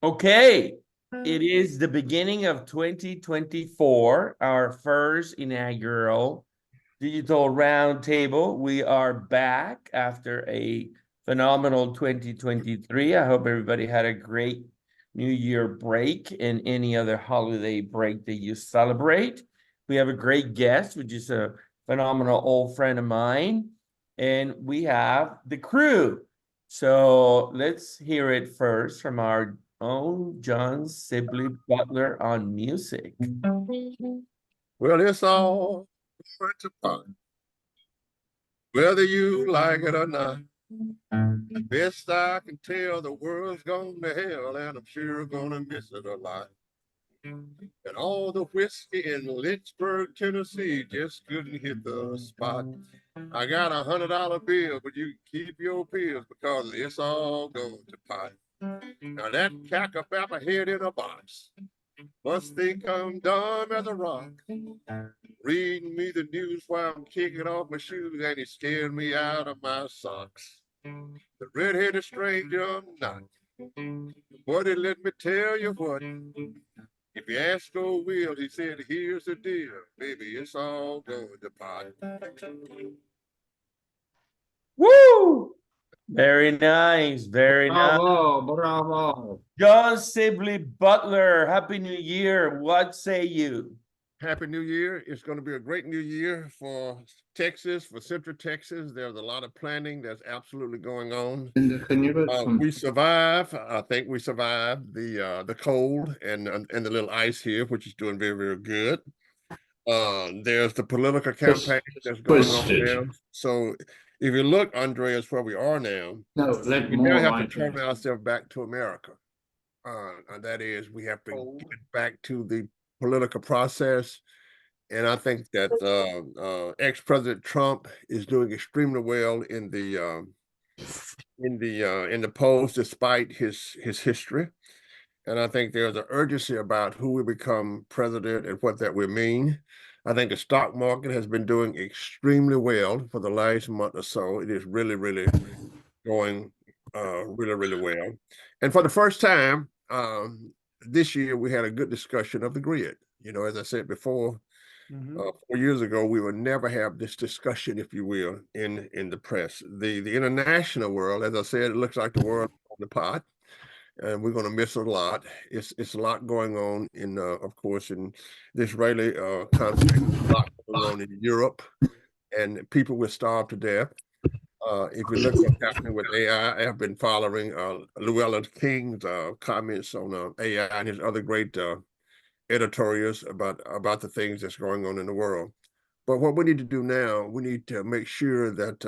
Okay, it is the beginning of 2024, our first inaugural digital roundtable. We are back after a phenomenal 2023. I hope everybody had a great New Year break and any other holiday break that you celebrate. We have a great guest, which is a phenomenal old friend of mine, and we have the crew. So let's hear it first from our own John Sibley Butler on music. Well, it's all going to pot, whether you like it or not. Best I can tell, the world's gone to hell, and I'm sure gonna miss it a lot. And all the whiskey in Lynchburg, Tennessee, just couldn't hit the spot. I got $100 bill, but you keep your pills because it's all going to pot. Now that cackabapper head in a box must think I'm dumb as a rock. Reading me the news while I'm kicking off my shoes, and it scared me out of my socks. The red-headed stranger, I'm not. Buddy, let me tell you what. If you ask old Will, he said, here's the deal. Baby, it's all going to pot. Woo! Very nice, very nice. Bravo, bravo. John Sibley Butler, Happy New Year. What say you? Happy New Year. It's going to be a great new year for Texas, for Central Texas. There's a lot of planning that's absolutely going on. We survived. I think we survived the cold and the little ice here, which is doing very, very good. There's the political campaign that's going on now. So if you look, Andreas, where we are now, we now have to turn ourselves back to America. And that is, we have to get back to the political process. And I think that ex-President Trump is doing extremely well in the polls, despite his history. And I think there's an urgency about who will become president and what that will mean. I think the stock market has been doing extremely well for the last month or so. It is really, really going really, really well. And for the first time this year, we had a good discussion of the grid. You know, as I said before, 4 years ago, we would never have this discussion, if you will, in the press. The international world, as I said, it looks like the world on the pot. And we're going to miss a lot. It's a lot going on in, of course, in the Israeli conflict, a lot going on in Europe, and people will starve to death. If we look at what's happening with AI, I have been following Llewellyn King's comments on AI and his other great editorials about the things that's going on in the world. But what we need to do now, we need to make sure that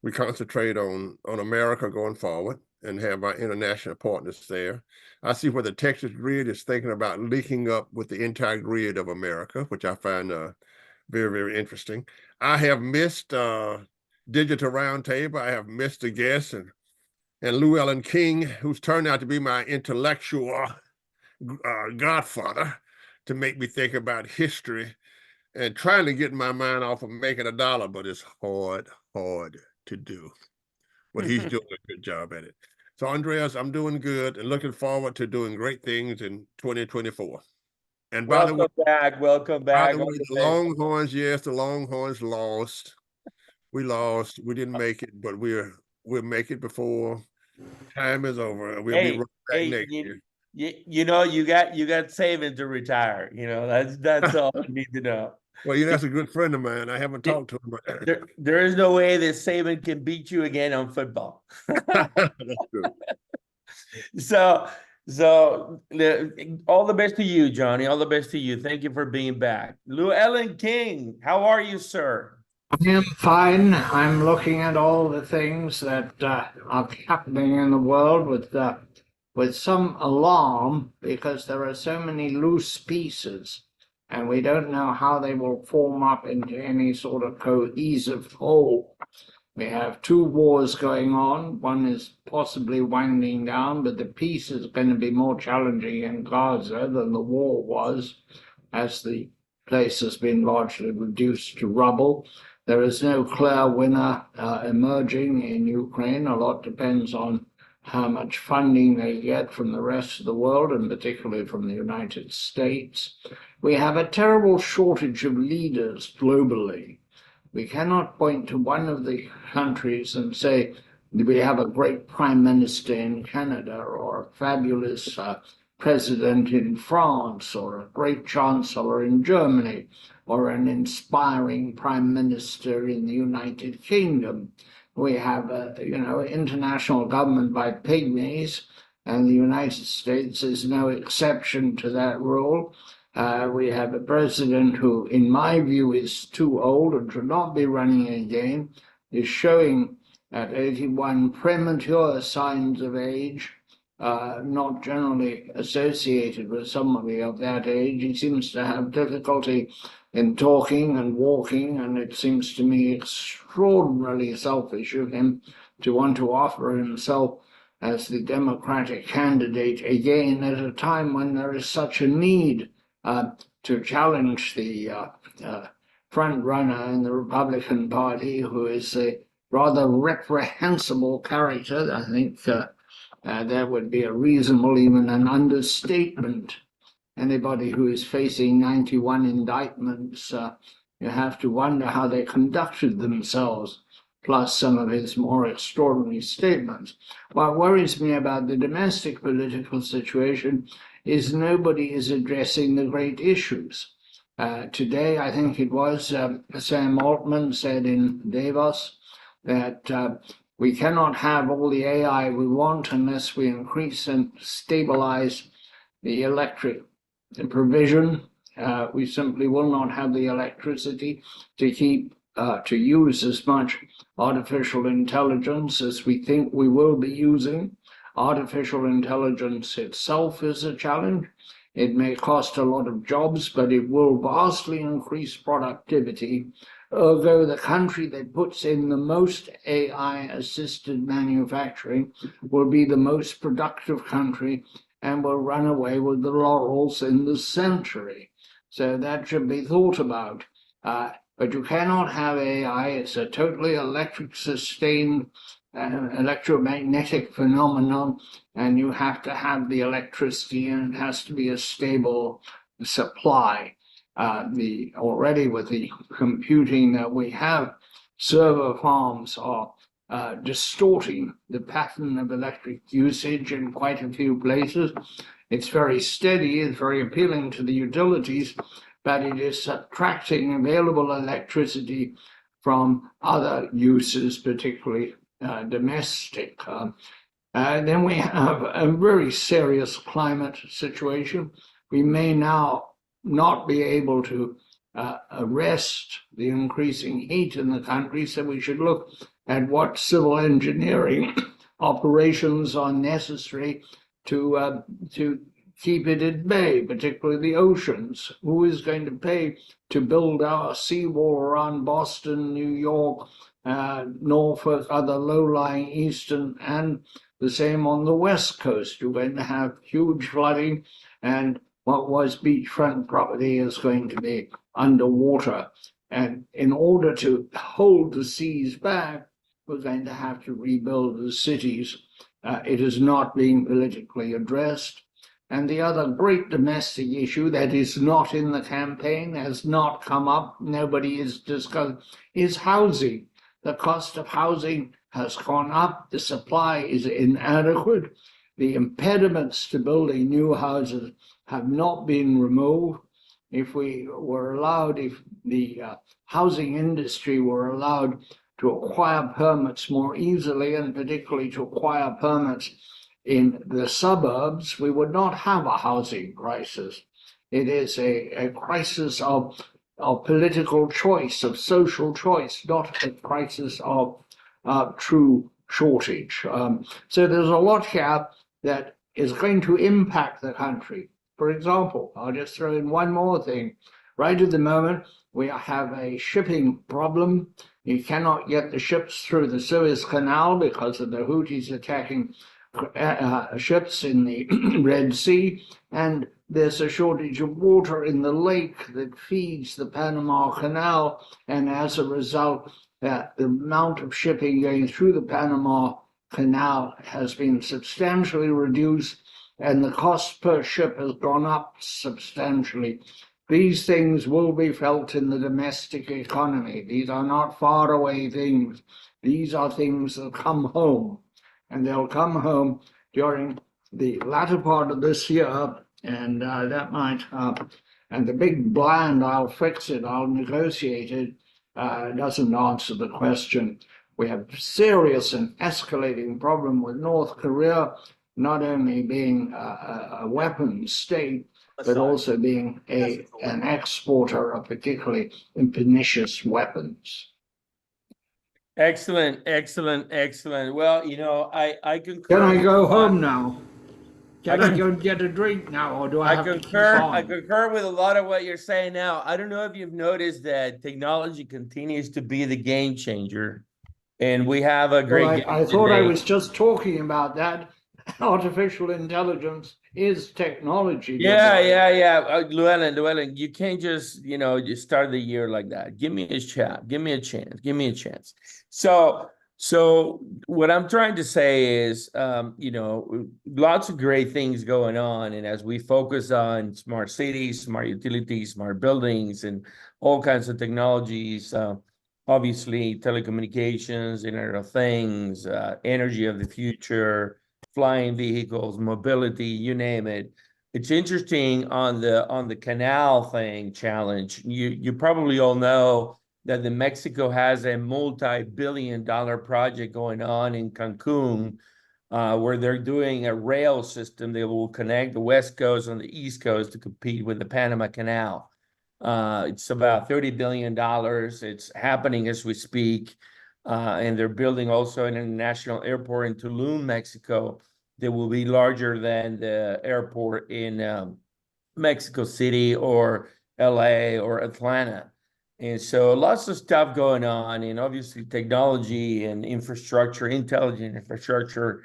we concentrate on America going forward and have our international partners there. I see where the Texas grid is thinking about linking up with the entire grid of America, which I find very, very interesting. I have missed Digital Roundtable. I have missed the guests and Llewellyn King, who's turned out to be my intellectual godfather, to make me think about history and trying to get my mind off of making a dollar, but it's hard to do. But he's doing a good job at it. So, Andreas, I'm doing good and looking forward to doing great things in 2024. And by the way, welcome back. By the way, the Longhorns, yes, the Longhorns lost. We lost. We didn't make it, but we'll make it before time is over. We'll be right back next year. You know, you got saving to retire. You know, that's all you need to know. Well, you know, that's a good friend of mine. I haven't talked to him. But there is no way that Saban can beat you again on football. That's true. So all the best to you, Johnny. All the best to you. Thank you for being back. Llewellyn King, how are you, sir? I am fine. I'm looking at all the things that are happening in the world with some alarm, because there are so many loose pieces, and we don't know how they will form up into any sort of cohesive whole. We have two wars going on. One is possibly winding down, but the peace is going to be more challenging in Gaza than the war was, as the place has been largely reduced to rubble. There is no clear winner emerging in Ukraine. A lot depends on how much funding they get from the rest of the world, and particularly from the United States. We have a terrible shortage of leaders globally. We cannot point to one of the countries and say we have a great prime minister in Canada, or a fabulous president in France, or a great chancellor in Germany, or an inspiring prime minister in the United Kingdom. We have international government by pygmies, and the United States is no exception to that rule. We have a president who, in my view, is too old and should not be running again, is showing at 81 premature signs of age, not generally associated with somebody of that age. He seems to have difficulty in talking and walking, and it seems to me extraordinarily selfish of him to want to offer himself as the Democratic candidate again at a time when there is such a need to challenge the front runner in the Republican Party, who is a rather reprehensible character. I think that would be a reasonable, even an understatement. Anybody who is facing 91 indictments, you have to wonder how they conducted themselves, plus some of his more extraordinary statements. What worries me about the domestic political situation is nobody is addressing the great issues. Today, I think it was Sam Altman said in Davos that we cannot have all the AI we want unless we increase and stabilize the electric provision. We simply will not have the electricity to use as much artificial intelligence as we think we will be using. Artificial intelligence itself is a challenge. It may cost a lot of jobs, but it will vastly increase productivity. Although the country that puts in the most AI-assisted manufacturing will be the most productive country and will run away with the laurels in the century. So that should be thought about. But you cannot have AI. It's a totally electric-sustained electromagnetic phenomenon, and you have to have the electricity, and it has to be a stable supply. Already with the computing that we have, server farms are distorting the pattern of electric usage in quite a few places. It's very steady, it's very appealing to the utilities, but it is subtracting available electricity from other uses, particularly domestic. Then we have a very serious climate situation. We may now not be able to arrest the increasing heat in the country, so we should look at what civil engineering operations are necessary to keep it at bay, particularly the oceans. Who is going to pay to build our seawall around Boston, New York, Norfolk, other low-lying eastern, and the same on the west coast? You're going to have huge flooding, and what was beachfront property is going to be underwater. And in order to hold the seas back, we're going to have to rebuild the cities. It is not being politically addressed. And the other great domestic issue that is not in the campaign, has not come up, nobody is discussing, is housing. The cost of housing has gone up. The supply is inadequate. The impediments to building new houses have not been removed. If we were allowed, if the housing industry were allowed to acquire permits more easily, and particularly to acquire permits in the suburbs, we would not have a housing crisis. It is a crisis of political choice, of social choice, not a crisis of true shortage. So there's a lot here that is going to impact the country. For example, I'll just throw in one more thing. Right at the moment, we have a shipping problem. You cannot get the ships through the Suez Canal because of the Houthis attacking ships in the Red Sea, and there's a shortage of water in the lake that feeds the Panama Canal, and as a result, the amount of shipping going through the Panama canal has been substantially reduced and the cost per ship has gone up substantially. These things will be felt in the domestic economy. These are not faraway things. These are things that come home, and they'll come home during the latter part of this year, and that might, and the big bland, I'll fix it, I'll negotiate it, doesn't answer the question. We have serious and escalating problem with North Korea, not only being a weapons state, but also being an exporter of particularly pernicious weapons. Excellent, excellent, excellent. Well, I concur. Can I go home now? Can I go and get a drink now, or do I have to keep on? I concur with a lot of what you're saying now. I don't know if you've noticed that technology continues to be the game changer, and we have a great. Well, I thought I was just talking about that. Artificial intelligence is technology. Yeah. Llewellyn, you can't just, you start the year like that. Give me a shot. Give me a chance. Give me a chance. So what I'm trying to say is, lots of great things going on. And as we focus on smart cities, smart utilities, smart buildings, and all kinds of technologies, obviously telecommunications, Internet of Things, energy of the future, flying vehicles, mobility, you name it. It's interesting on the canal thing challenge. You probably all know that the Mexico has a multi-billion-dollar project going on in Cancun, where they're doing a rail system that will connect the West Coast and the East Coast to compete with the Panama Canal. It's about $30 billion. It's happening as we speak. And they're building also an international airport in Tulum, Mexico, that will be larger than the airport in Mexico City or LA or Atlanta. And so lots of stuff going on, and obviously technology and infrastructure, intelligent infrastructure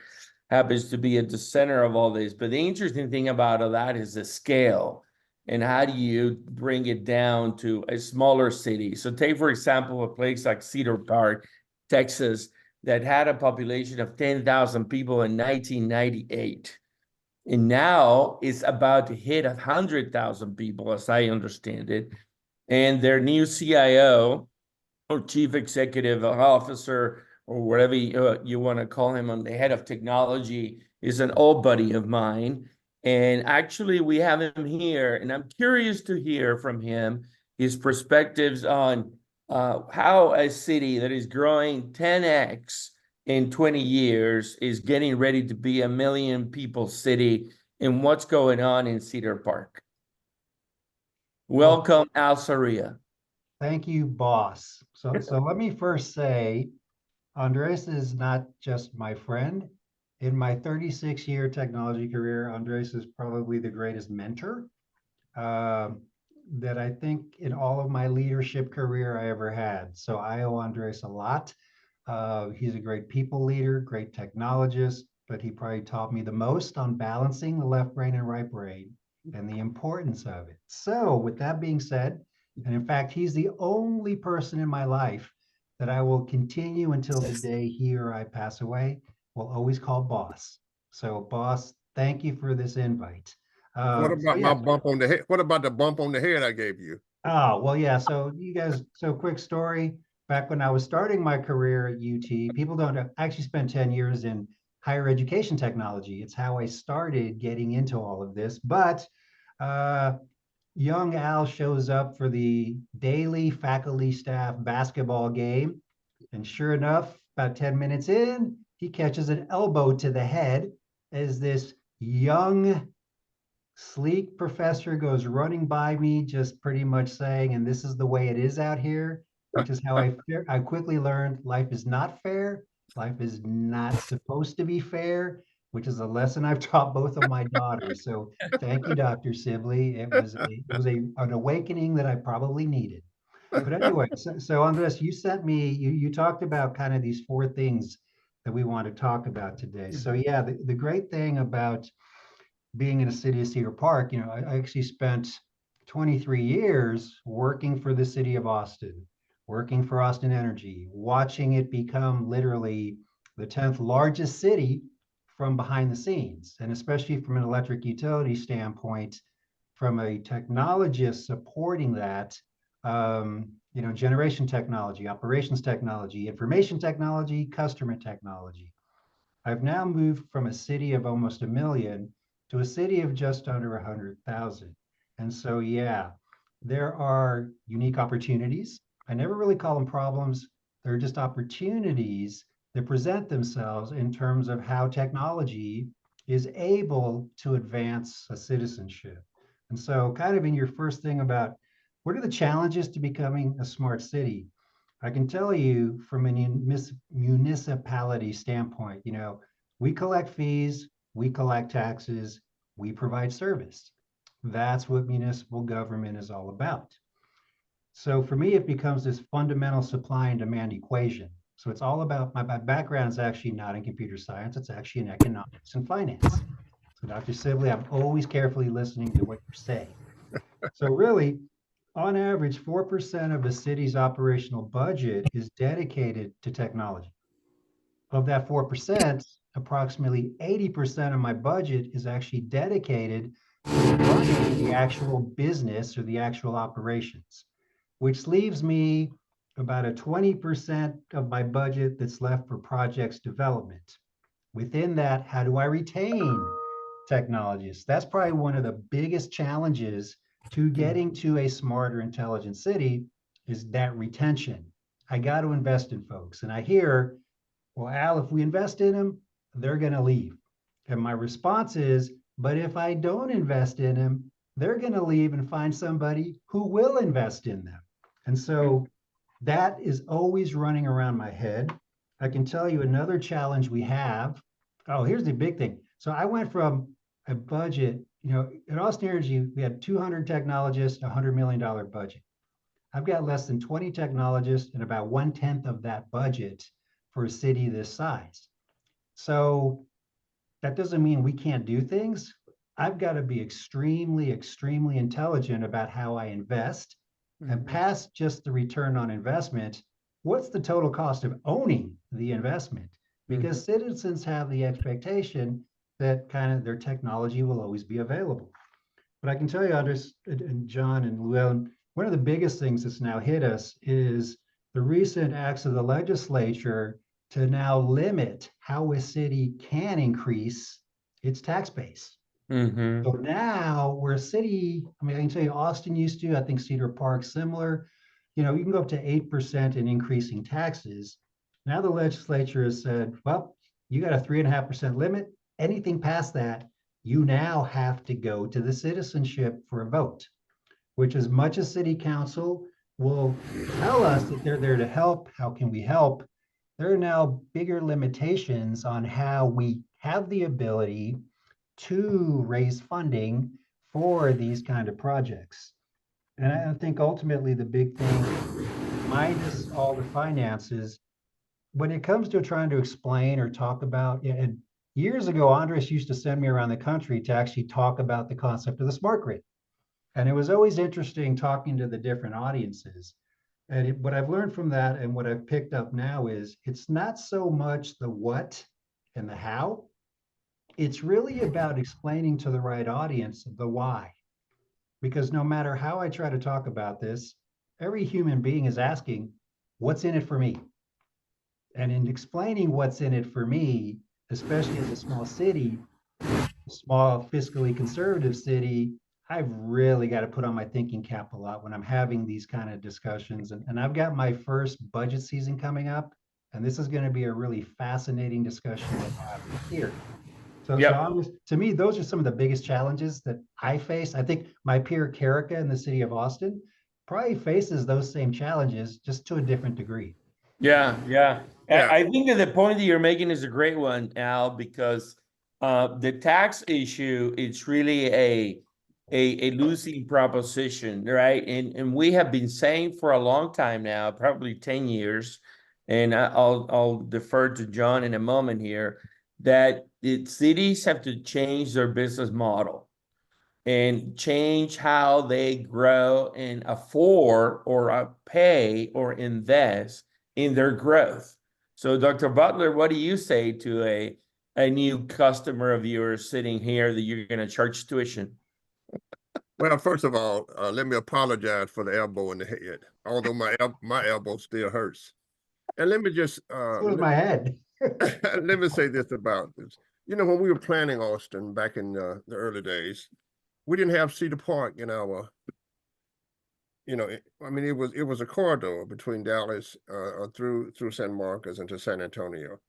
happens to be at the center of all this. But the interesting thing about all that is the scale. And how do you bring it down to a smaller city? So take, for example, a place like Cedar Park, Texas, that had a population of 10,000 people in 1998. And now it's about to hit 100,000 people, as I understand it. And their new CIO, or chief executive officer, or whatever you want to call him, on the head of technology, is an old buddy of mine. And actually, we have him here, and I'm curious to hear from him his perspectives on how a city that is growing 10x in 20 years is getting ready to be a million people city, and what's going on in Cedar Park. Welcome, Al Sarria. Thank you, boss. So let me first say, Andres is not just my friend. In my 36-year technology career, Andres is probably the greatest mentor that I think in all of my leadership career I ever had. So I owe Andres a lot. He's a great people leader, great technologist, but he probably taught me the most on balancing the left brain and right brain and the importance of it. So with that being said, and in fact, he's the only person in my life that I will continue until the day he or I pass away, will always call boss. So boss, thank you for this invite. What about my bump on the head? What about the bump on the head I gave you? Oh, well, yeah. So you guys, quick story. Back when I was starting my career at UT, people don't actually spend 10 years in higher education technology. It's how I started getting into all of this. But young Al shows up for the daily faculty staff basketball game. And sure enough, about 10 minutes in, he catches an elbow to the head as this young, sleek professor goes running by me, just pretty much saying, and this is the way it is out here, which is how I quickly learned life is not fair. Life is not supposed to be fair, which is a lesson I've taught both of my daughters. So thank you, Dr. Sibley. It was an awakening that I probably needed. But anyway, so Andres, you sent me, you talked about kind of these four things that we want to talk about today. So yeah, the great thing about being in the city of Cedar Park, I actually spent 23 years working for the city of Austin, working for Austin Energy, watching it become literally the 10th largest city from behind the scenes, and especially from an electric utility standpoint, from a technologist supporting that, generation technology, operations technology, information technology, customer technology. I've now moved from a city of almost 1 million to a city of just under 100,000. And so, yeah, there are unique opportunities. I never really call them problems. They're just opportunities that present themselves in terms of how technology is able to advance a citizenship. And so, kind of in your first thing about what are the challenges to becoming a smart city? I can tell you from a municipality standpoint, we collect fees, we collect taxes, we provide service. That's what municipal government is all about. So for me, it becomes this fundamental supply and demand equation. So it's all about, my background is actually not in computer science, it's actually in economics and finance. So Dr. Sibley, I'm always carefully listening to what you're saying. So really, on average, 4% of a city's operational budget is dedicated to technology. Of that 4%, approximately 80% of my budget is actually dedicated to running the actual business or the actual operations, which leaves me about a 20% of my budget that's left for projects development. Within that, how do I retain technologists? That's probably one of the biggest challenges to getting to a smarter, intelligent city is that retention. I got to invest in folks. And I hear, well, Al, if we invest in them, they're going to leave. And my response is, but if I don't invest in them, they're going to leave and find somebody who will invest in them. And so that is always running around my head. I can tell you another challenge we have. Oh, here's the big thing. So I went from a budget, at Austin Energy, we had 200 technologists, $100 million budget. I've got less than 20 technologists and about 1/10 of that budget for a city this size. So that doesn't mean we can't do things. I've got to be extremely, extremely intelligent about how I invest and past just the return on investment. What's the total cost of owning the investment? Because citizens have the expectation that kind of their technology will always be available. But I can tell you, Andres and John and Llewellyn, one of the biggest things that's now hit us is the recent acts of the legislature to now limit how a city can increase its tax base. So now we're a city, I can tell you Austin used to, I think Cedar Park similar, you can go up to 8% in increasing taxes. Now the legislature has said, well, you got a 3.5% limit. Anything past that, you now have to go to the citizenship for a vote, which as much as city council will tell us that they're there to help, how can we help? There are now bigger limitations on how we have the ability to raise funding for these kind of projects. And I think ultimately the big thing, minus all the finances, when it comes to trying to explain or talk about, and years ago, Andres used to send me around the country to actually talk about the concept of the smart grid. And it was always interesting talking to the different audiences. And what I've learned from that and what I've picked up now is it's not so much the what and the how. It's really about explaining to the right audience the why. Because no matter how I try to talk about this, every human being is asking, what's in it for me? And in explaining what's in it for me, especially as a small city, small fiscally conservative city, I've really got to put on my thinking cap a lot when I'm having these kind of discussions. And I've got my first budget season coming up, and this is going to be a really fascinating discussion to have here. So to me, those are some of the biggest challenges that I face. I think my peer Carica in the city of Austin probably faces those same challenges, just to a different degree. Yeah. Yeah. I think that the point that you're making is a great one, Al, because the tax issue, it's really a losing proposition, right? And we have been saying for a long time now, probably 10 years, and I'll defer to John in a moment here, that cities have to change their business model and change how they grow and afford or pay or invest in their growth. So, Dr. Butler, what do you say to a new customer of yours sitting here that you're going to charge tuition? Well, first of all, let me apologize for the elbow in the head, although my elbow still hurts. And let me just So does my head. let me say this about this. You know, when we were planning Austin back in the early days, we didn't have Cedar Park in our, I mean, it was a corridor between Dallas through San Marcos and to San Antonio.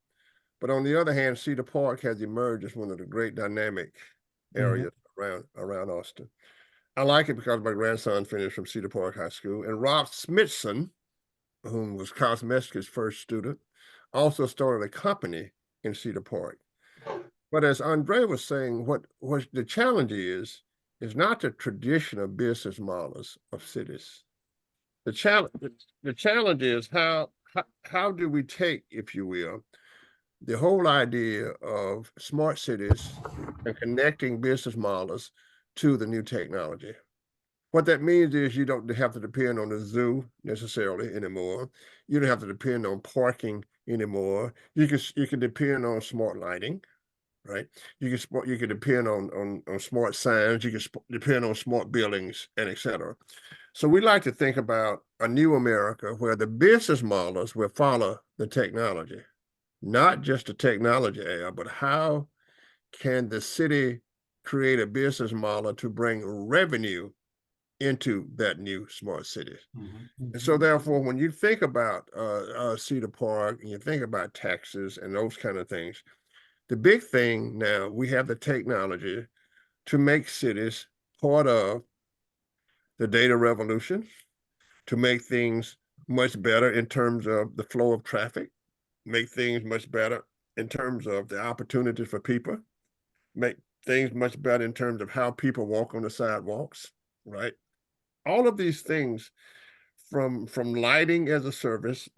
But on the other hand, Cedar Park has emerged as one of the great dynamic areas around Austin. I like it because my grandson finished from Cedar Park High School, and Rob Smithson, whom was Cosmetic's first student, also started a company in Cedar Park. But as Andre was saying, what the challenge is not the traditional business models of cities. The challenge is how do we take, if you will, the whole idea of smart cities and connecting business models to the new technology. What that means is you don't have to depend on the zoo necessarily anymore. You don't have to depend on parking anymore. You can depend on smart lighting, right? You can depend on smart signs. You can depend on smart buildings, and etc. So we like to think about a new America where the business models will follow the technology, not just the technology era, but how can the city create a business model to bring revenue into that new smart city. And so therefore, when you think about Cedar Park and you think about taxes and those kind of things, the big thing now, we have the technology to make cities part of the data revolution, to make things much better in terms of the flow of traffic, make things much better in terms of the opportunity for people, make things much better in terms of how people walk on the sidewalks, right? All of these things, from lighting as a service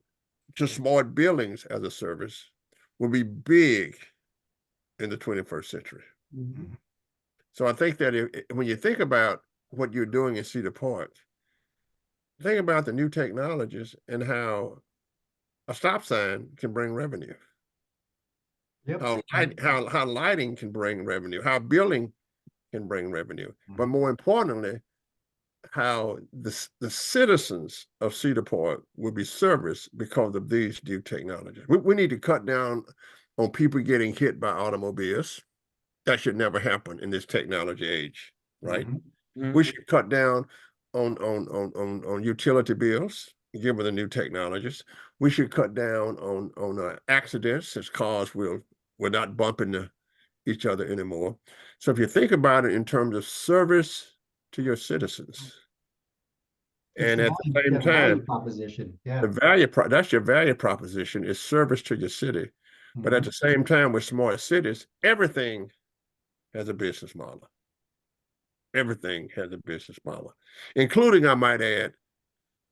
to smart buildings as a service, will be big in the 21st century. So I think that when you think about what you're doing in Cedar Park, think about the new technologies and how a stop sign can bring revenue. Yep. How lighting can bring revenue, how building can bring revenue, but more importantly, how the citizens of Cedar Park will be serviced because of these new technologies. We need to cut down on people getting hit by automobiles. That should never happen in this technology age, right? We should cut down on utility bills, given the new technologies. We should cut down on accidents, since cars we're not bumping each other anymore. So if you think about it in terms of service to your citizens, and at the same time, proposition. that's your value proposition, is service to your city. But at the same time, with smart cities, everything has a business model. Everything has a business model, including, I might add,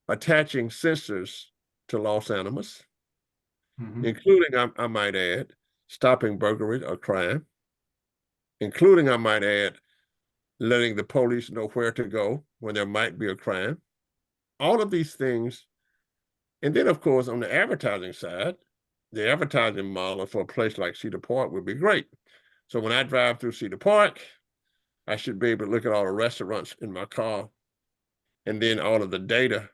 attaching sensors to lost animals, including, I might add, stopping burglary or crime, including, I might add, letting the police know where to go when there might be a crime. All of these things. And then, of course, on the advertising side, the advertising model for a place like Cedar Park would be great. So when I drive through Cedar Park, I should be able to look at all the restaurants in my car, and then all of the data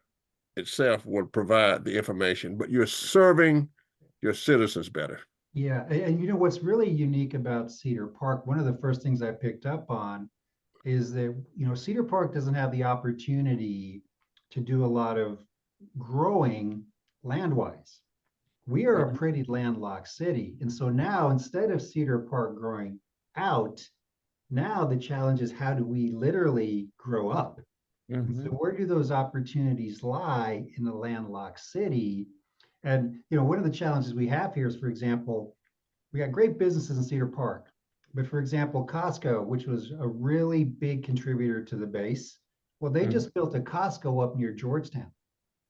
itself will provide the information, but you're serving your citizens better. Yeah, and you know what's really unique about Cedar Park, one of the first things I picked up on is that, Cedar Park doesn't have the opportunity to do a lot of growing land-wise. We are a pretty landlocked city. And so now, instead of Cedar Park growing out, now the challenge is, how do we literally grow up? And so where do those opportunities lie in a landlocked city? And one of the challenges we have here is, for example, we got great businesses in Cedar Park, but for example, Costco, which was a really big contributor to the base, well, they just built a Costco up near Georgetown.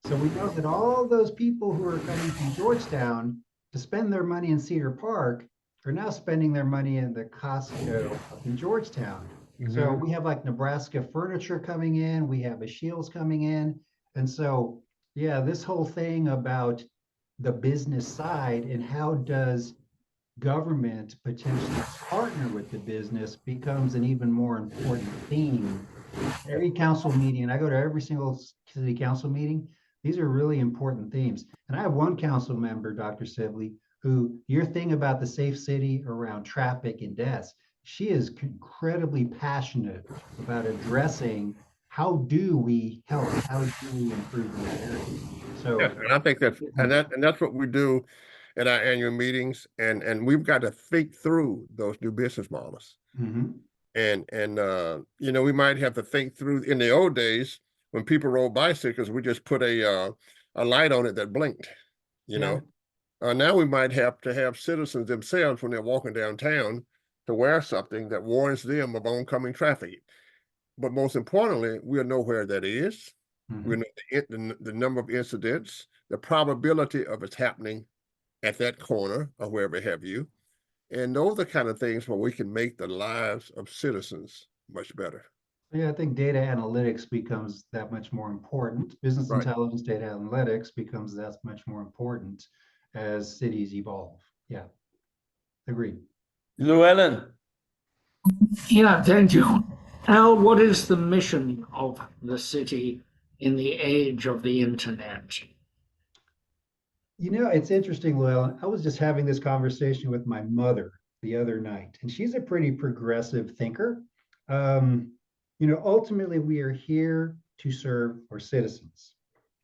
So we know that all those people who are coming from Georgetown to spend their money in Cedar Park are now spending their money in the Costco up in Georgetown. So we have like Nebraska Furniture coming in, we have a Shields coming in. And so, yeah, this whole thing about the business side, and how does government potentially partner with the business becomes an even more important theme. Every council meeting, and I go to every single city council meeting, these are really important themes. And I have one council member, Dr. Sibley, who your thing about the safe city around traffic and deaths, she is incredibly passionate about addressing how do we help, how do we improve these areas. So Yes, and I think that's what we do at our annual meetings, and we've got to think through those new business models. Mhm. And you know, we might have to think through. In the old days, when people rode bicycles, we just put a light on it that blinked. You Yeah. know, now we might have to have citizens themselves when they're walking downtown to wear something that warns them of oncoming traffic. But most importantly, we'll know where that is. We Mhm. know the number of incidents, the probability of it happening at that corner or wherever have you. And those are the kind of things where we can make the lives of citizens much better. Yeah, I think data analytics becomes that much more important. Business Right. intelligence, data analytics becomes that much more important as cities evolve. Yeah, agreed. Llewellyn. Yeah, thank you. Al, what is the mission of the city in the age of the internet? You know, it's interesting, Llewellyn. I was just having this conversation with my mother the other night, and she's a pretty progressive thinker. Um, you know, ultimately, we are here to serve our citizens.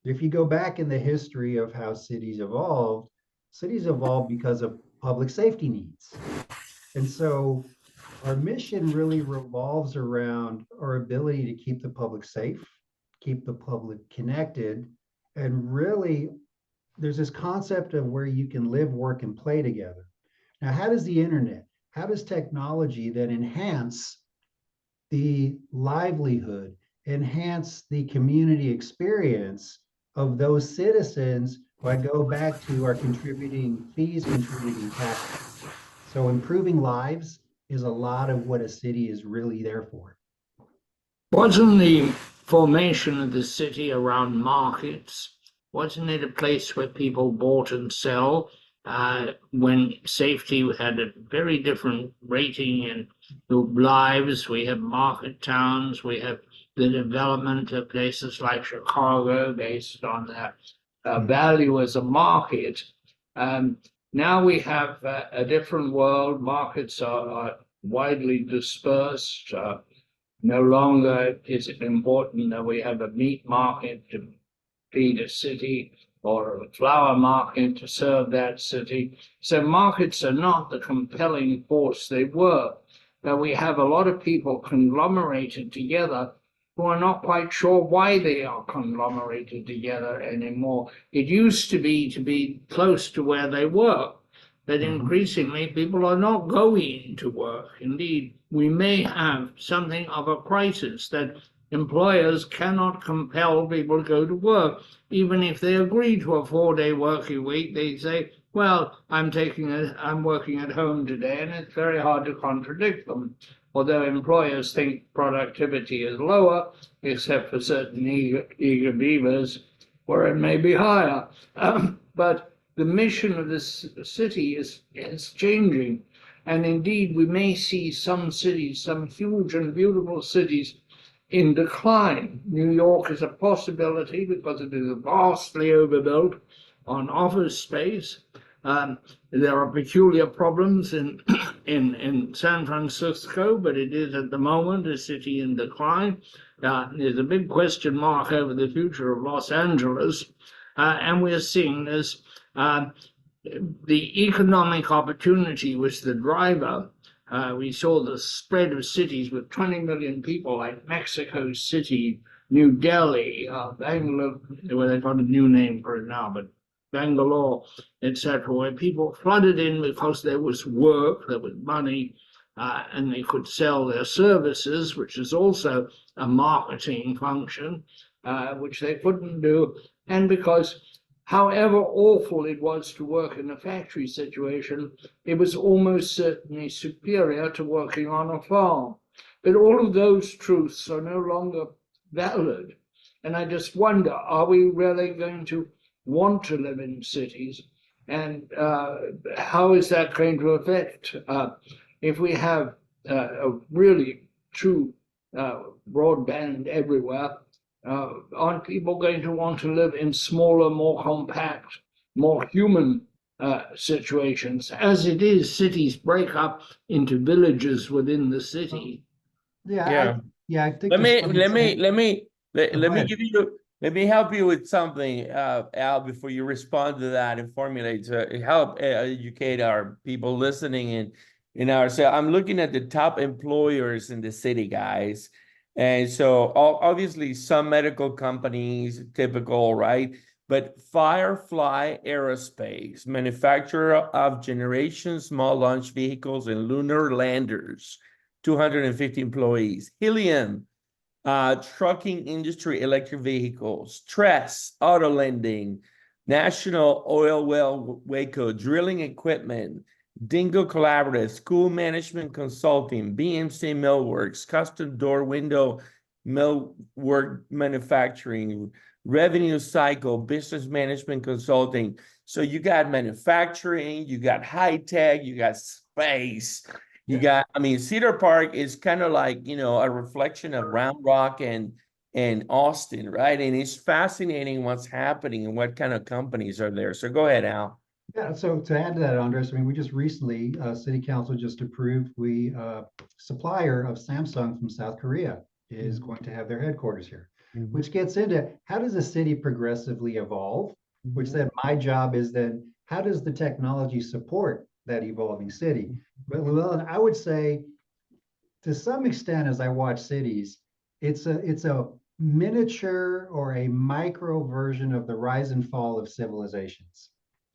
If you go back in the history of how cities evolved because of public safety needs. And so our mission really revolves around our ability to keep the public safe, keep the public connected, and really there's this concept of where you can live, work, and play together. Now, how does the internet, how does technology then enhance the livelihood, enhance the community experience of those citizens who I go back to are contributing fees, contributing taxes? So improving lives is a lot of what a city is really there for. Wasn't the formation of the city around markets? Wasn't it a place where people bought and sell? When safety had a very different rating in the lives, we have market towns, we have the development of places like Chicago based on their value as a market. Um, Now we have a different world. Markets are widely dispersed. No longer is it important that we have a meat market to feed a city or a flower market to serve that city. So markets are not the compelling force they were. But we have a lot of people conglomerated together who are not quite sure why they are conglomerated together anymore. It used to be close to where they work. But increasingly, people are not going to work. Indeed, we may have something of a crisis that employers cannot compel people to go to work. Even if they agree to a 4-day working week, they say, well, I'm working at home today, and it's very hard to contradict them. Although employers think productivity is lower, except for certain eager beavers, where it may be higher. But the mission of this city is changing. And indeed, we may see some cities, some huge and beautiful cities, in decline. New York is a possibility because it is vastly overbuilt on office space. There are peculiar problems in, in San Francisco, but it is at the moment a city in decline. There's a big question mark over the future of Los Angeles. And we're seeing this. The economic opportunity was the driver. We saw the spread of cities with 20 million people like Mexico City, New Delhi, Bangalore, well, they've got a new name for it now, but Bangalore, etc., where people flooded in because there was work, there was money, and they could sell their services, which is also a marketing function, which they couldn't do, and because however awful it was to work in a factory situation, it was almost certainly superior to working on a farm. But all of those truths are no longer valid. And I just wonder, are we really going to want to live in cities, and how is that going to affect if we have a really true broadband everywhere? Aren't people going to want to live in smaller, more compact, more human situations? As it is, cities break up into villages within the city. Yeah, Yeah. I think Let to me some let me extent. let me let, Go let me ahead. give you let me help you with something, Al, before you respond to that and formulate to help educate our people listening in our. So I'm looking at the top employers in the city, guys, and so obviously some medical companies, typical, right? But Firefly Aerospace, manufacturer of generation small launch vehicles and lunar landers, 250 employees. Helium, trucking industry, electric vehicles. Tress, auto lending. National Oil Well Waco, drilling equipment. Dingo Collaborative, school management consulting. BMC Millworks, custom door window millwork manufacturing. Revenue cycle, business management consulting. So you got manufacturing, you got high tech, you got space. You got, I mean, Cedar Park is kind of like, a reflection of Round Rock and Austin, right? And it's fascinating what's happening and what kind of companies are there. So go ahead, Al. Yeah, so to add to that, Andres, I mean, we just recently, City Council just approved, supplier of Samsung from South Korea is going to have their headquarters here, which gets into how does a city progressively evolve? Which then my job is then, how does the technology support that evolving city? But Llewellyn, I would say to some extent, as I watch cities, it's a miniature or a micro version of the rise and fall of civilizations.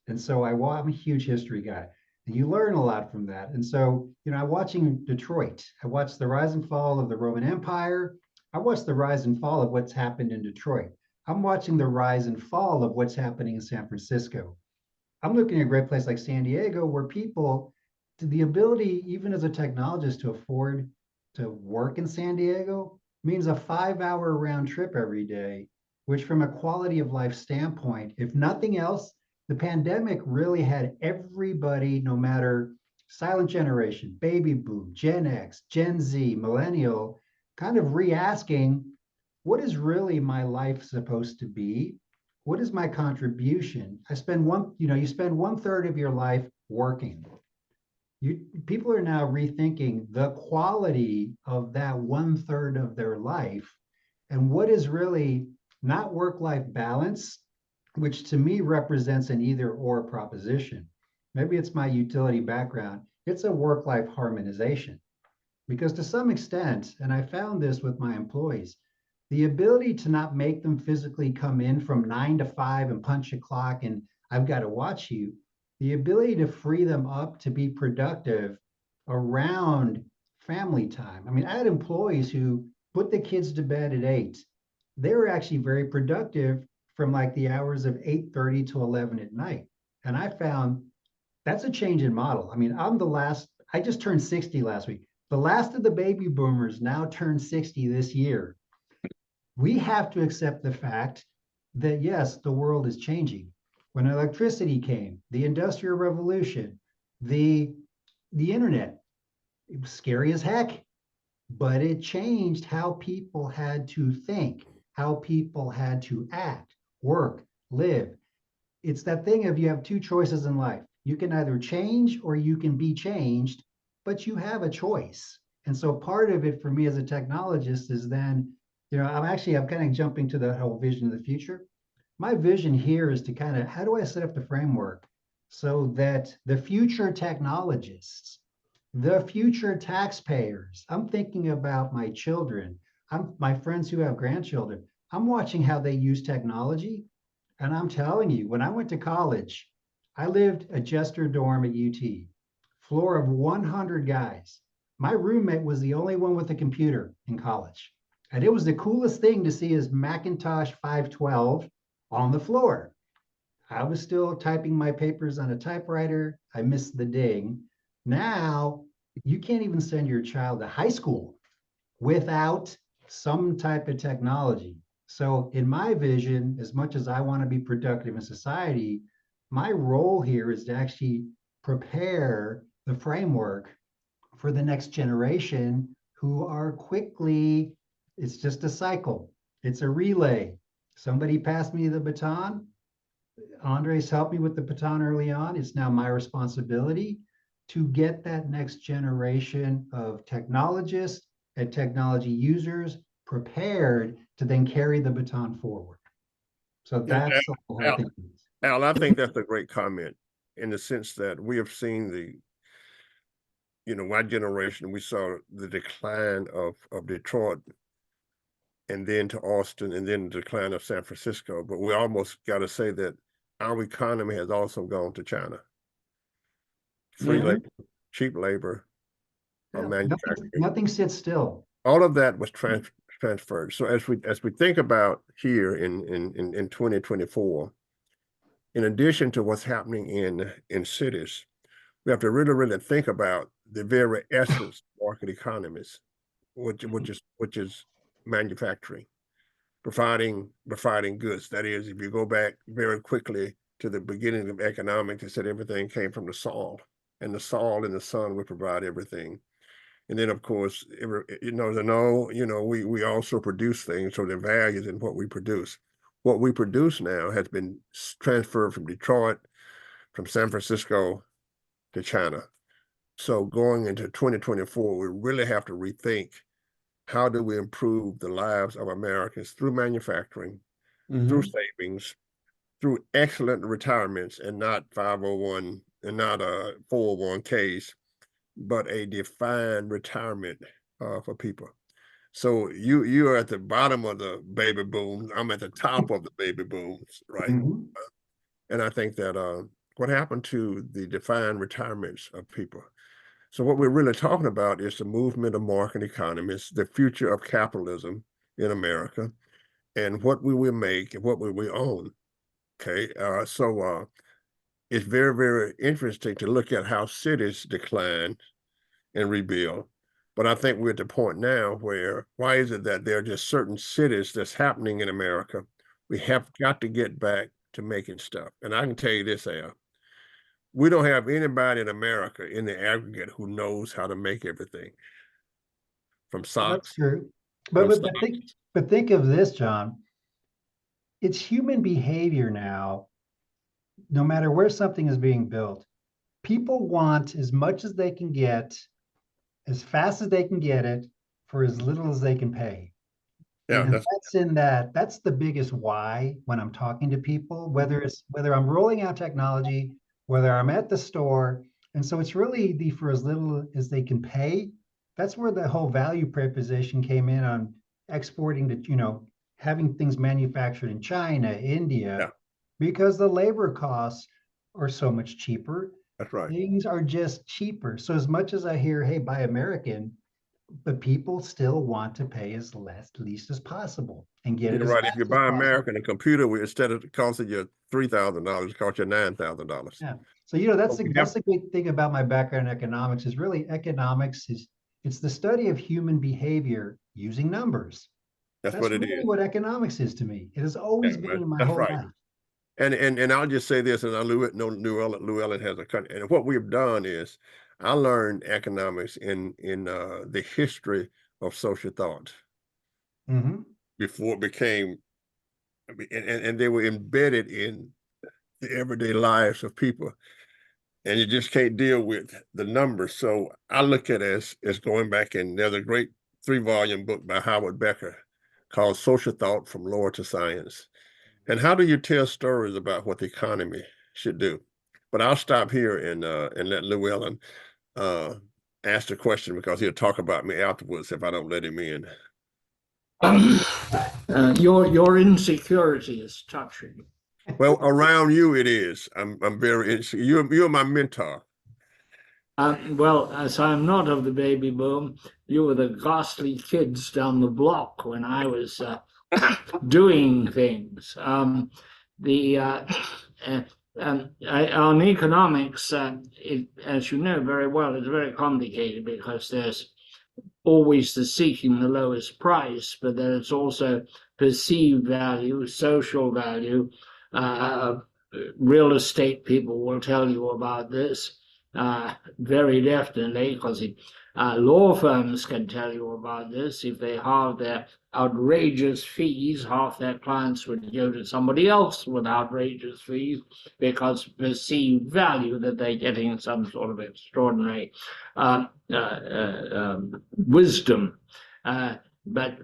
And so I'm a huge history guy, and you learn a lot from that. And so, I'm watching Detroit. I watched the rise and fall of the Roman Empire. I watched the rise and fall of what's happened in Detroit. I'm watching the rise and fall of what's happening in San Francisco. I'm looking at a great place like San Diego, where people, the ability, even as a technologist, to afford to work in San Diego means a 5-hour round trip every day, which, from a quality of life standpoint, if nothing else, the pandemic really had everybody, no matter silent generation, baby boom, Gen X, Gen Z, millennial, kind of re-asking, what is really my life supposed to be? What is my contribution? You spend 1/3 of your life working. People are now rethinking the quality of that 1/3 of their life and what is really not work-life balance, which to me represents an either or proposition. Maybe it's my utility background. It's a work-life harmonization. Because to some extent, and I found this with my employees, the ability to not make them physically come in from 9 to 5 and punch a clock and I've got to watch you, the ability to free them up to be productive around family time. I mean, I had employees who put the kids to bed at 8. They were actually very productive from like the hours of 8:30 to 11 at night. And I found that's a change in model. I mean, I just turned 60 last week. The last of the baby boomers now turned 60 this year. We have to accept the fact that, yes, the world is changing. When electricity came, the Industrial Revolution, the internet, it was scary as heck, but it changed how people had to think, how people had to act, work, live. It's that thing of you have two choices in life. You can either change or you can be changed, but you have a choice. And so part of it for me as a technologist is then, I'm kind of jumping to the whole vision of the future. My vision here is to kind of, how do I set up the framework so that the future technologists, the future taxpayers, I'm thinking about my children, my friends who have grandchildren, I'm watching how they use technology. And I'm telling you, when I went to college, I lived a Jester dorm at UT, floor of 100 guys. My roommate was the only one with a computer in college. And it was the coolest thing to see his Macintosh 512 on the floor. I was still typing my papers on a typewriter. I missed the ding. Now, you can't even send your child to high school without some type of technology. So in my vision, as much as I want to be productive in society, my role here is to actually prepare the framework for the next generation who are quickly, it's just a cycle, it's a relay. Somebody passed me the baton. Andres helped me with the baton early on. It's now my responsibility to get that next generation of technologists and technology users prepared to then carry the baton forward. So Yeah, that's the whole Al, thing. Al, I think that's a great comment in the sense that we have seen my generation, we saw the decline of Detroit and then to Austin and then the decline of San Francisco. But we almost got to say that our economy has also gone to China. Free Mhm. labor, cheap labor, Yeah, manufacturing. nothing sits still. All of that was transferred. So as we think about here in 2024, in addition to what's happening in cities, we have to really think about the very essence of market economies, which is manufacturing, providing goods. That is, if you go back very quickly to the beginning of economics, they said everything came from the soil, and the soil and the sun would provide everything. And then, of course, we also produce things, so the value is in what we produce. What we produce now has been transferred from Detroit, from San Francisco to China. So going into 2024, we really have to rethink how do we improve the lives of Americans through manufacturing, through Mhm. savings, through excellent retirements, and not 501 and not 401ks, but a defined retirement for people. So you are at the bottom of the baby boom. I'm at the top of the baby booms, right? Mhm. And I think that what happened to the defined retirements of people? So what we're really talking about is the movement of market economies, the future of capitalism in America, and what we will make and what we will own. Okay, so it's very, very interesting to look at how cities decline and rebuild. But I think we're at the point now where why is it that there are just certain cities that's happening in America? We have got to get back to making stuff. And I can tell you this, Al, we don't have anybody in America in the aggregate who knows how to make everything from Well, that's socks, true. But from but socks. but think but think of this, John. It's human behavior now, no matter where something is being built. People want as much as they can get, as fast as they can get it, for as little as they can pay. Yeah, And that's the biggest why when I'm talking to people, whether I'm rolling out technology, whether I'm at the store. And so it's really the for as little as they can pay. That's where the whole value proposition came in on exporting to, having things manufactured in China, India, yeah, because the labor costs are so much cheaper. that's right. Things are just cheaper. So as much as I hear, hey, buy American, but people still want to pay as least as possible and get it You're as right. If you fast as buy possible. American, a computer, instead of costing you $3,000, it costs you $9,000. Yeah. So that's the great thing about my background in economics is really economics is it's the study of human behavior using numbers. That's That's what it really is. what economics is to me. It has Yeah, always been in my that's whole right. life. And I'll just say this, and I know Llewellyn has a country. And what we've done is I learned economics in the history of social thought Mm-hmm. before it became, and they were embedded in the everyday lives of people. And you just can't deal with the numbers. So I look at it as going back, and there's a great 3-volume book by Howard Becker called Social Thought from Lore to Science. And how do you tell stories about what the economy should do? But I'll stop here and let Llewellyn ask the question because he'll talk about me afterwards if I don't let him in. Your insecurity is touching. Well, around you it is. I'm very interested. You're my mentor. Well, as I'm not of the baby boom, you were the ghastly kids down the block when I was doing things. The On economics, as you know very well, it's very complicated because there's always the seeking the lowest price, but that it's also perceived value, social value. Real estate people will tell you about this very definitely, because law firms can tell you about this. If they have their outrageous fees, half their clients would go to somebody else with outrageous fees because perceived value that they're getting some sort of extraordinary wisdom. But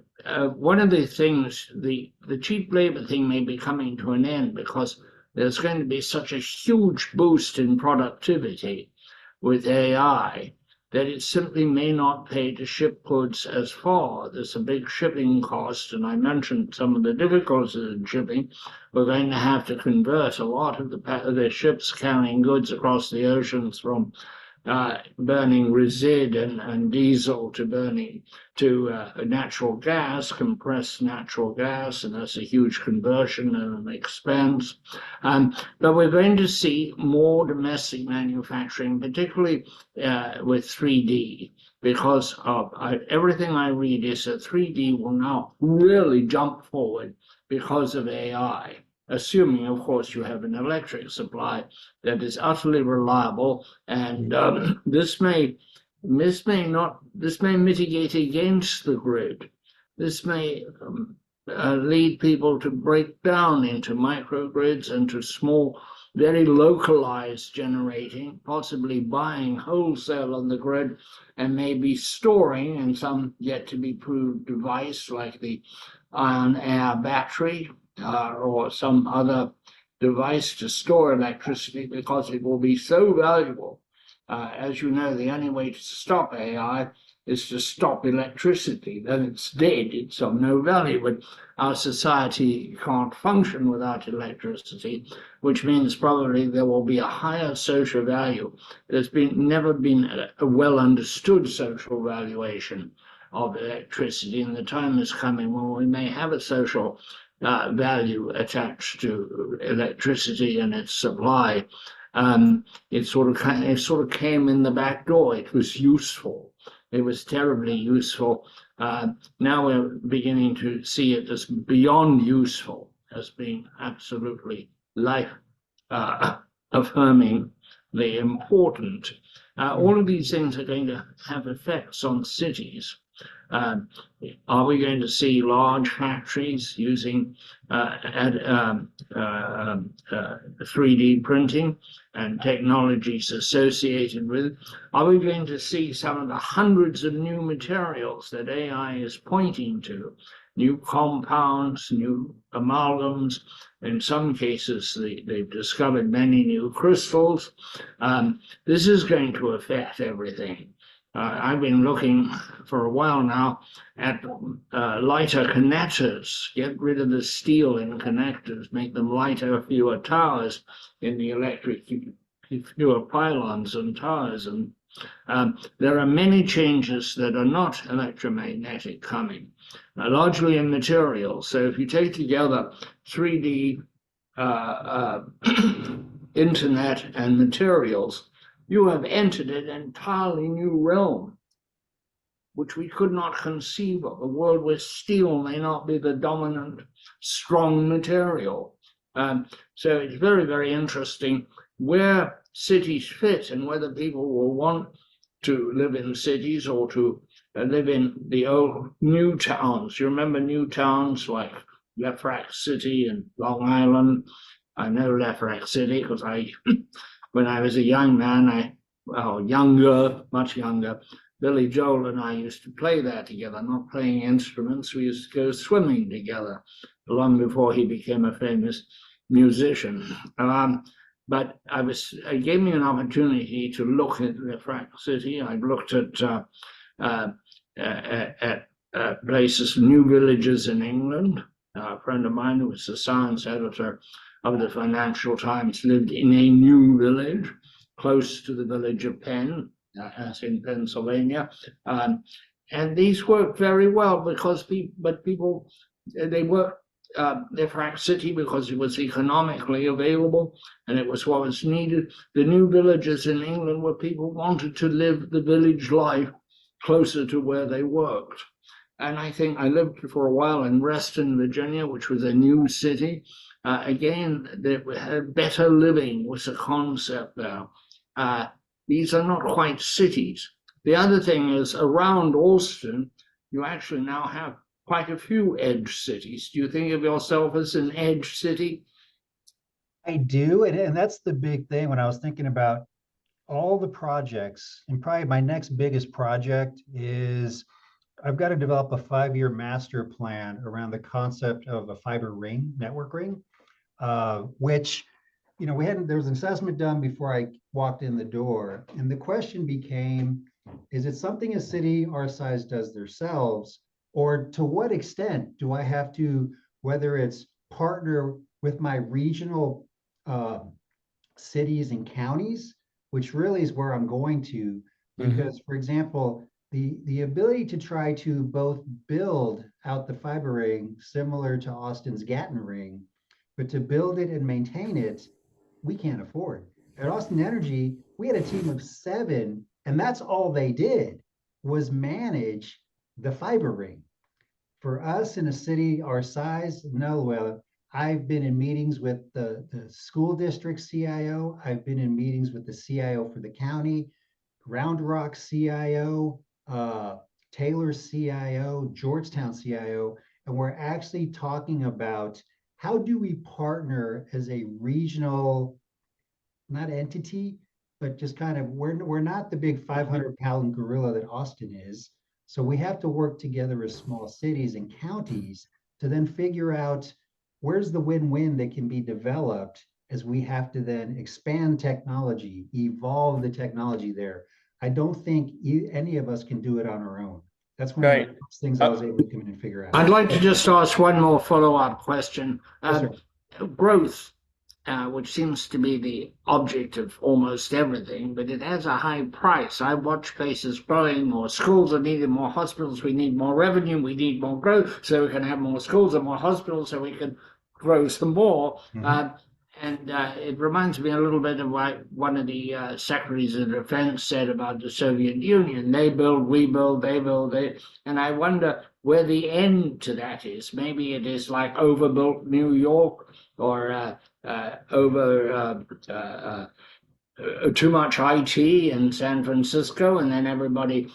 one of the things, the cheap labor thing may be coming to an end because there's going to be such a huge boost in productivity with AI that it simply may not pay to ship goods as far. There's a big shipping cost, and I mentioned some of the difficulties in shipping. We're going to have to convert a lot of the ships carrying goods across the oceans from burning resid and diesel to burning to natural gas, compressed natural gas, and that's a huge conversion and an expense. But we're going to see more domestic manufacturing, particularly with 3D, because of everything I read is that 3D will now really jump forward because of AI. Assuming, of course, you have an electric supply that is utterly reliable, and this may mitigate against the grid. This may lead people to break down into microgrids and to small, very localized generating, possibly buying wholesale on the grid, and maybe storing in some yet to be proved device like the ion air battery. Or some other device to store electricity, because it will be so valuable. As you know, the only way to stop AI is to stop electricity. Then it's dead, it's of no value. But our society can't function without electricity, which means probably there will be a higher social value. There's never been a well understood social valuation of electricity, and the time is coming when we may have a social value attached to electricity and its supply. It sort of came in the back door. It was useful. It was terribly useful. Now we're beginning to see it as beyond useful, as being absolutely life affirmingly important. All of these things are going to have effects on cities. Are we going to see large factories using 3D printing and technologies associated with it? Are we going to see some of the hundreds of new materials that AI is pointing to? New compounds, new amalgams. In some cases, they've discovered many new crystals. This is going to affect everything. I've been looking for a while now at lighter connectors. Get rid of the steel in connectors, make them lighter, fewer towers in the electric, fewer pylons and towers. And there are many changes that are not electromagnetic coming, largely in materials. So if you take together 3D internet and materials, you have entered an entirely new realm, which we could not conceive of, a world where steel may not be the dominant, strong material. So it's very, very interesting where cities fit and whether people will want to live in cities or to live in the old new towns. You remember new towns like Lefrak City and Long Island? I know Lefrak City because when I was a young man, much younger, Billy Joel and I used to play there together, not playing instruments. We used to go swimming together long before he became a famous musician. But it gave me an opportunity to look at Lefrak City. I looked at places, new villages in England. A friend of mine who was the science editor of the Financial Times lived in a new village close to the village of Penn, as in Pennsylvania. And these work very well because they work Lefrak City because it was economically available and it was what was needed. The new villages in England where people wanted to live the village life closer to where they worked. And I think I lived for a while in Reston, Virginia, which was a new city. Again, better living was a concept there. These are not quite cities. The other thing is around Austin, you actually now have quite a few edge cities. Do you think of yourself as an edge city? I do, and that's the big thing when I was thinking about all the projects, and probably my next biggest project is I've got to develop a 5-year master plan around the concept of a fiber ring, network ring, which, there was an assessment done before I walked in the door. And the question became, is it something a city our size does themselves? Or to what extent do I have to, whether it's partner with my regional cities and counties, which really is where I'm going to, because for example, the ability to try to both build out the fiber ring similar to Austin's Gatton ring, but to build it and maintain it, we can't afford. At Austin Energy, we had a team of 7, and that's all they did was manage the fiber ring. For us in a city our size, no, well, I've been in meetings with the school district CIO. I've been in meetings with the CIO for the county, Round Rock CIO, Taylor CIO, Georgetown CIO, and we're actually talking about how do we partner as a regional, not entity, but just kind of, we're not the big 500-pound gorilla that Austin is. So we have to work together as small cities and counties to then figure out where's the win-win that can be developed as we have to then expand technology, evolve the technology there. I don't think any of us can do it on our own. That's one of the first things I was able to come in and figure out. I'd like to just ask one more follow-up question. Yes, sir. Growth, which seems to be the object of almost everything, but it has a high price. I watch places growing, more schools are needed, more hospitals, we need more revenue, we need more growth, so we can have more schools and more hospitals, so we can grow some more. And it reminds me a little bit of what one of the secretaries of defense said about the Soviet Union. They build, we build, they build, and I wonder where the end to that is. Maybe it is like overbuilt New York, or too much IT in San Francisco, and then everybody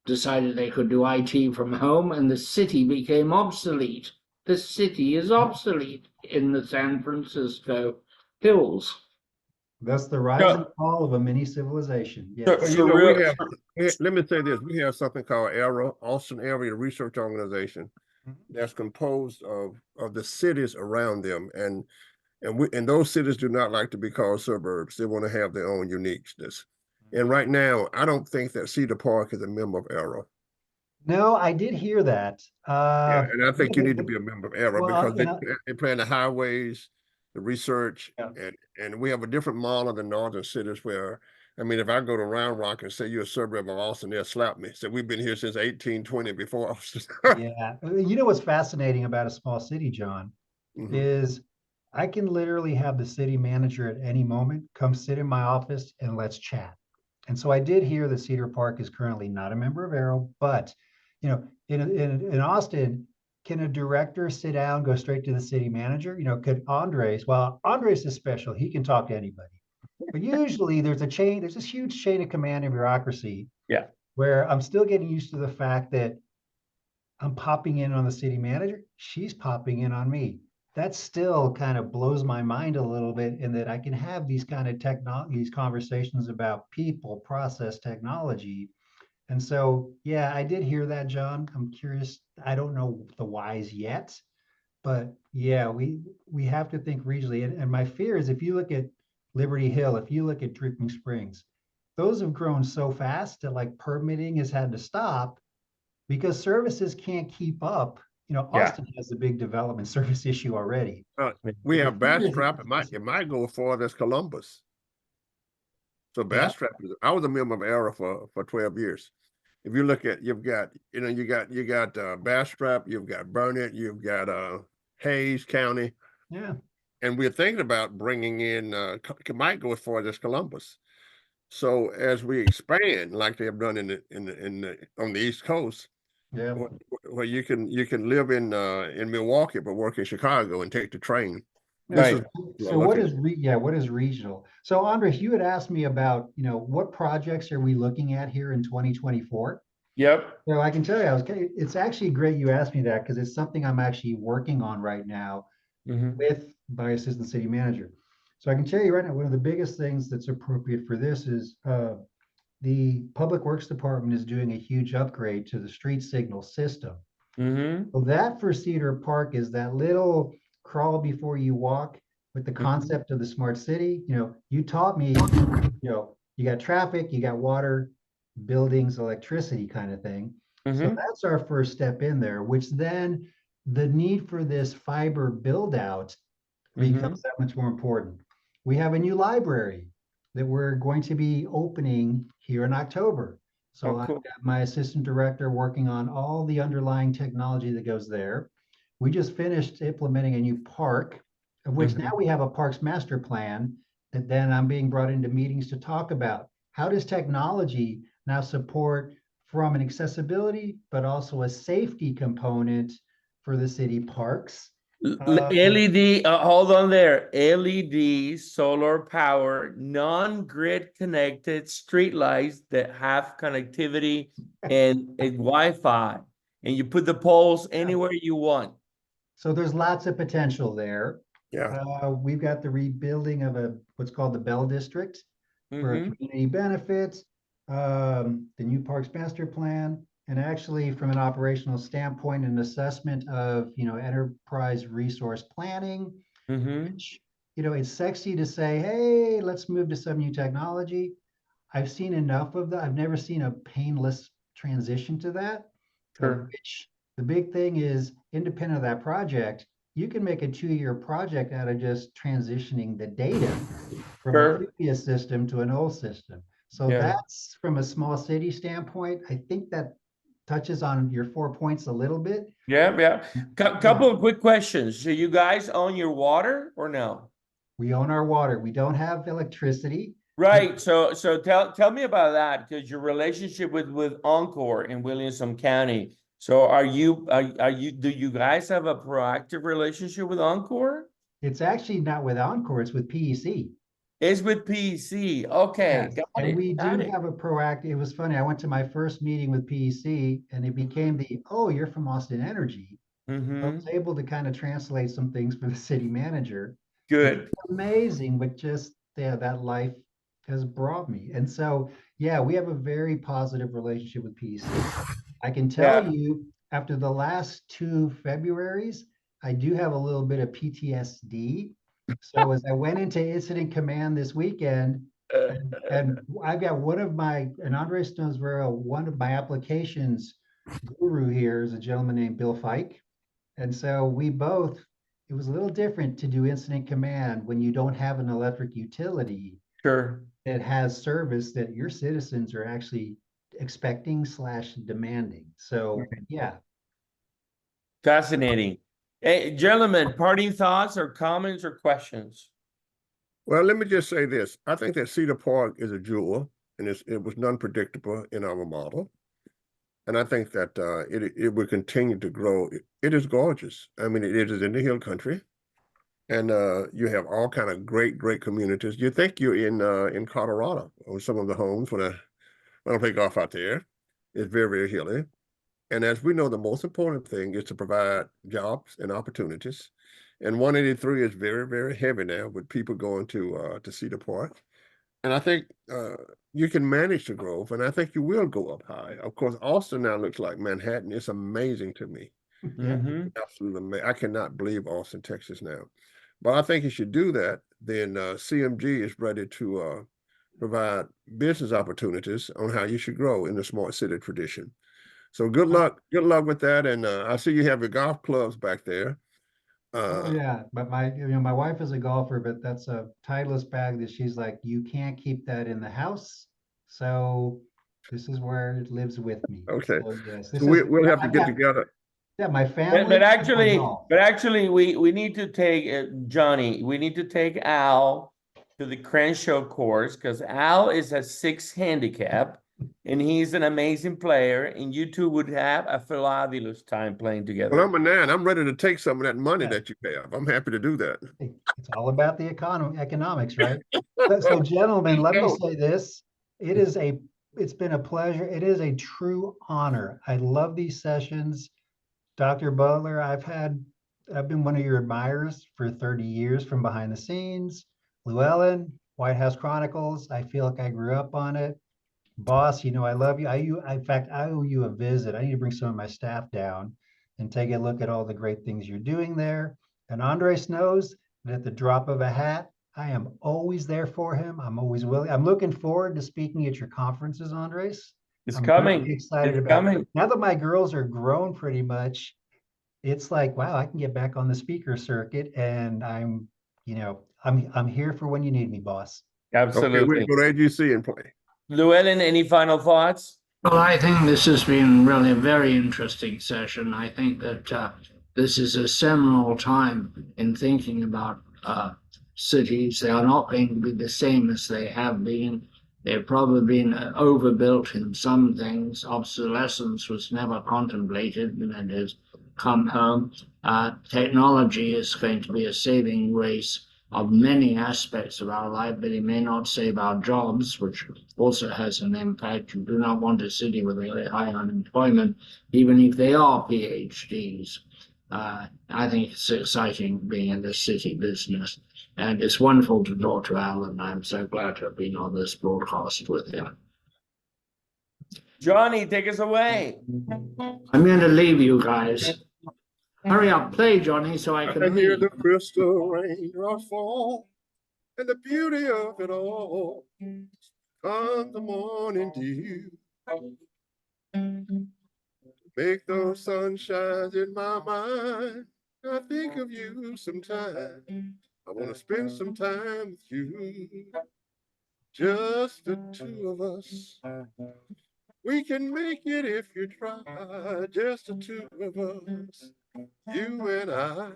decided they could do IT from home, and the city became obsolete. The city is obsolete in the San Francisco hills. That's the rise and fall of a mini civilization. Yes. So let me say this, we have something called ARA, Austin Area Research Organization, that's composed of the cities around them. And those cities do not like to be called suburbs. They want to have their own uniqueness. And right now, I don't think that Cedar Park is a member of ARA. No, I did hear that. Yeah, and I think you need to be a member of ARA, well, because they plan the highways, the research, and we have a different model than northern cities where, I mean, if I go to Round Rock and say you're a suburb of Austin, they'll slap me. So we've been here since 1820 before Austin. Yeah. You know what's fascinating about a small city, John, is I can literally have the city manager at any moment come sit in my office and let's chat. And so I did hear that Cedar Park is currently not a member of ARA, but in Austin, can a director sit down, go straight to the city manager? Could Andres, well, Andres is special. He can talk to anybody. But usually there's this huge chain of command and bureaucracy. Yeah. Where I'm still getting used to the fact that I'm popping in on the city manager. She's popping in on me. That still kind of blows my mind a little bit, in that I can have these kind of these conversations about people, process, technology. And so, yeah, I did hear that, John. I'm curious. I don't know the whys yet, but yeah, we have to think regionally. And my fear is, if you look at Liberty Hill, if you look at Dripping Springs, those have grown so fast that like permitting has had to stop because services can't keep up. Austin has a big development service issue already. We have Bastrop. It might go as far as Columbus. So Bastrop, I was a member of ARA for 12 years. If you look at, you got Bastrop, you've got Burnett, you've got Hayes County. Yeah. And we're thinking about bringing in, it might go as far as Columbus. So as we expand, like they have done on the East Coast, Yeah. where you can live in Milwaukee but work in Chicago and take the train. This is Right. So what is what is regional? So Andres, you had asked me about, what projects are we looking at here in 2024? Yep. So I can tell you, it's actually great you asked me that because it's something I'm actually working on right now Mm-hmm. with my assistant city manager. So I can tell you right now, one of the biggest things that's appropriate for this is the Public Works Department is doing a huge upgrade to the street signal system. Mm-hmm. So that for Cedar Park is that little crawl before you walk with the concept of the smart city. You taught me, you got traffic, you got water, buildings, electricity kind of thing. So Mm-hmm. that's our first step in there, which then the need for this fiber build out Mm-hmm. becomes that much more important. We have a new library that we're going to be opening here in October. So Oh, I've cool. got my assistant director working on all the underlying technology that goes there. We just finished implementing a new park, of which now Mm-hmm. we have a parks master plan that then I'm being brought into meetings to talk about. How does technology now support from an accessibility, but also a safety component for the city parks? LED, hold on there. LED, solar power, non-grid connected streetlights that have connectivity and Wi-Fi. And you put the poles anywhere you want. So there's lots of potential there. Yeah. We've got the rebuilding of what's called the Bell District for Mm-hmm. community benefits, the new Parks Master Plan, and actually from an operational standpoint, an assessment of, enterprise resource planning, Mm-hmm. which, it's sexy to say, hey, let's move to some new technology. I've seen enough of that. I've never seen a painless transition to that, of Sure. which the big thing is independent of that project, you can make a 2-year project out of just transitioning the data from a Sure. previous system to an old system. So Yeah. that's from a small city standpoint. I think that touches on your 4 points a little bit. Yeah. Yeah. Yeah, Couple of quick questions. So you guys own your water or no? we own our water. We don't have electricity. Right. So tell me about that because your relationship with Encore in Williamson County. So are you do you guys have a proactive relationship with Encore? It's actually not with Encore, it's with PEC. It's with PEC. Okay, Yes, got and it. we do Got it. have a proactive. It was funny. I went to my first meeting with PEC and it became oh, you're from Austin Energy. I Mm-hmm. was able to kind of translate some things for the city manager. It's Good. amazing what just that life has brought me. And so, yeah, we have a very positive relationship with PEC. I can tell Yeah. you after the last 2 Februaries, I do have a little bit of PTSD. So as I went into incident command this weekend, and I've got and Andres knows very well, one of my applications guru here is a gentleman named Bill Fike. And so it was a little different to do incident command when you don't have an electric utility Sure. that has service that your citizens are actually expecting / demanding. So yeah, Fascinating. Hey, gentlemen, parting thoughts or comments or questions? Well, let me just say this. I think that Cedar Park is a jewel, and it was non-predictable in our model. And I think that it will continue to grow. It is gorgeous. I mean, it is in the hill country, and you have all kind of great communities. You think you're in Colorado on some of the homes when I play golf out there. It's very hilly. And as we know, the most important thing is to provide jobs and opportunities. And 183 is very heavy now with people going to Cedar Park. And I think you can manage the growth, and I think you will go up high. Of course, Austin now looks like Manhattan. It's amazing to me. yeah. Mm-hmm. Absolutely amazing. I cannot believe Austin, Texas now. But I think if you do that, then CMG is ready to provide business opportunities on how you should grow in the smart city tradition. So good luck with that. And I see you have your golf clubs back there. Oh yeah, but my wife is a golfer, but that's a Titleist bag that she's like, you can't keep that in the house. So this is where it lives with me. Okay, So yes, so we'll have to I've get got, together. yeah, my But, family but and my actually, golf. but actually, we need to take Johnny. We need to take Al to the Crenshaw course because Al is a 6 handicap and he's an amazing player, and you two would have a fabulous time playing together. Well, I'm a 9. I'm ready to take some of that money Yeah. that you have. I'm happy to do that. It's all about the economics, right? So, gentlemen, let me say this. It's been a pleasure. It is a true honor. I love these sessions. Dr. Butler, I've been one of your admirers for 30 years from behind the scenes. Llewellyn, White House Chronicles, I feel like I grew up on it. Boss, I love you. In fact, I owe you a visit. I need to bring some of my staff down and take a look at all the great things you're doing there. And Andres knows that at the drop of a hat, I am always there for him. I'm always willing. I'm looking forward to speaking at your conferences, Andres. It's I'm coming. really excited It's about coming. it. Now that my girls are grown pretty much, it's like, wow, I can get back on the speaker circuit, and I'm here for when you need me, boss. Okay, Absolutely. we'll go to AGC and play. Llewellyn, any final thoughts? Well, I think this has been really a very interesting session. I think that this is a seminal time in thinking about cities. They are not going to be the same as they have been. They've probably been overbuilt in some things. Obsolescence was never contemplated, and it has come home. Technology is going to be a saving grace of many aspects of our life, but it may not save our jobs, which also has an impact. You do not want a city with very high unemployment, even if they are PhDs. I think it's exciting being in the city business, and it's wonderful to talk to Alan. I'm so glad to have been on this broadcast with him. Johnny, take us away. I'm going to leave you guys. Hurry up, play, Johnny, so I can hear leave. the crystal raindrops fall, and the beauty of it all. Come the morning dew, make those sunshines in my mind. I think of you sometime. I want to spend some time with you. Just the two of us. We can make it if you try. Just the two of us. You and I.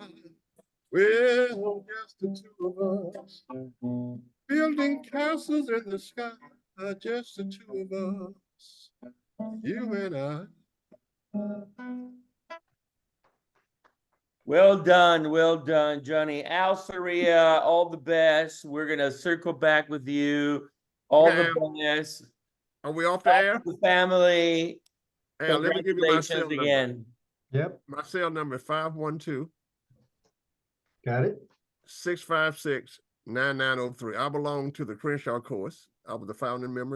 Well, just the two of us. Building castles in the sky. Just the two of us. You and I. Well done, Johnny. Al Sarria, all the best. We're gonna circle back with you. All Okay, the best. Are we off the air? The family. Al, let me give you my cell Congratulations number. again. Yep, My cell number is 512 got it. 656 9903. I belong to the Crenshaw course. I was the founding member.